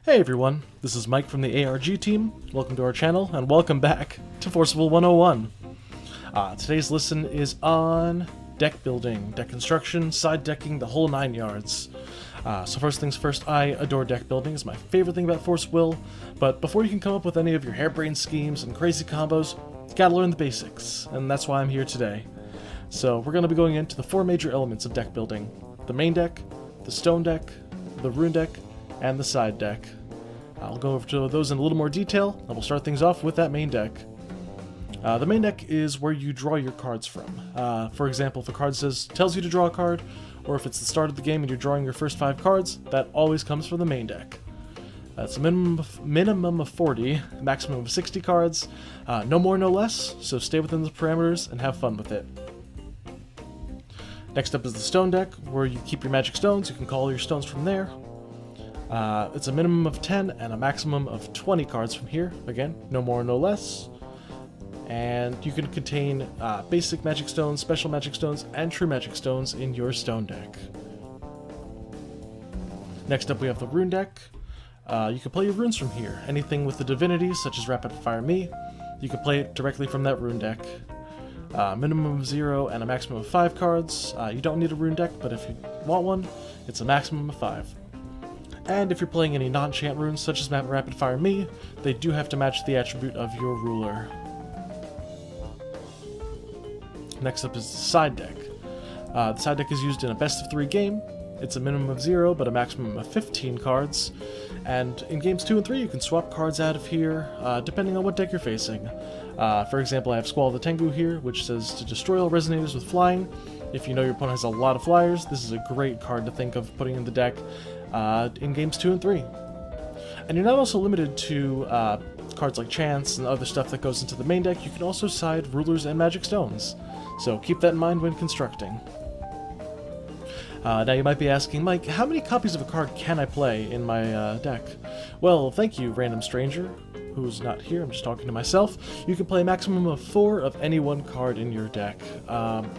Hey everyone, this is Mike from the ARG team. Welcome to our channel, and welcome back to Forcible 101. Today's lesson is on deck building, deck construction, side decking, the whole 9 yards. So first things first, I adore deck building. It's my favorite thing about Force Will, but before you can come up with any of your harebrained schemes and crazy combos, you gotta learn the basics, and that's why I'm here today. So we're going to be going into the 4 major elements of deck building: the main deck, the stone deck, the rune deck, and the side deck. I'll go over to those in a little more detail, and we'll start things off with that main deck. The main deck is where you draw your cards from. For example, if a card tells you to draw a card, or if it's the start of the game and you're drawing your first 5 cards, that always comes from the main deck. It's a minimum of 40, maximum of 60 cards, no more, no less, so stay within the parameters and have fun with it. Next up is the stone deck, where you keep your magic stones. You can call your stones from there. It's a minimum of 10 and a maximum of 20 cards from here. Again, no more, no less. And you can contain basic magic stones, special magic stones, and true magic stones in your stone deck. Next up we have the rune deck. You can play your runes from here. Anything with the divinities, such as Rapid Fire Me, you can play it directly from that rune deck. Minimum of 0 and a maximum of 5 cards. You don't need a rune deck, but if you want one, it's a maximum of 5. And if you're playing any non-chant runes, such as Rapid Fire Me, they do have to match the attribute of your ruler. Next up is the side deck. The side deck is used in a best of 3 game. It's a minimum of 0, but a maximum of 15 cards. And in games 2 and 3, you can swap cards out of here, depending on what deck you're facing. For example, I have Squall the Tengu here, which says to destroy all resonators with flying. If you know your opponent has a lot of flyers, this is a great card to think of putting in the deck in games 2 and 3. And you're not also limited to cards like chants and other stuff that goes into the main deck. You can also side rulers and magic stones, so keep that in mind when constructing. Now you might be asking, Mike, how many copies of a card can I play in my deck? Well, thank you, random stranger, who's not here, I'm just talking to myself. You can play a maximum of 4 of any one card in your deck.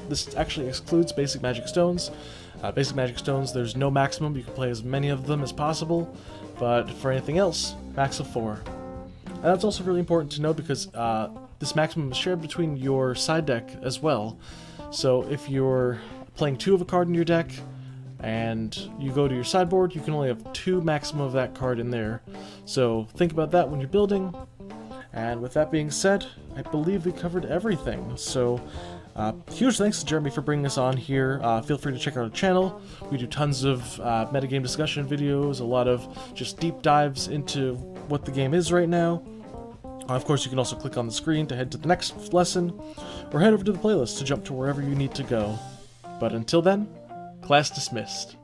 This actually excludes basic magic stones. Basic magic stones, there's no maximum. You can play as many of them as possible, but for anything else, max of 4. And that's also really important to know because this maximum is shared between your side deck as well. So if you're playing 2 of a card in your deck, and you go to your sideboard, you can only have 2 maximum of that card in there. So think about that when you're building. And with that being said, I believe we covered everything. So huge thanks to Jeremy for bringing us on here. Feel free to check out our channel. We do tons of metagame discussion videos, a lot of just deep dives into what the game is right now. Of course, you can also click on the screen to head to the next lesson, or head over to the playlist to jump to wherever you need to go. But until then, class dismissed.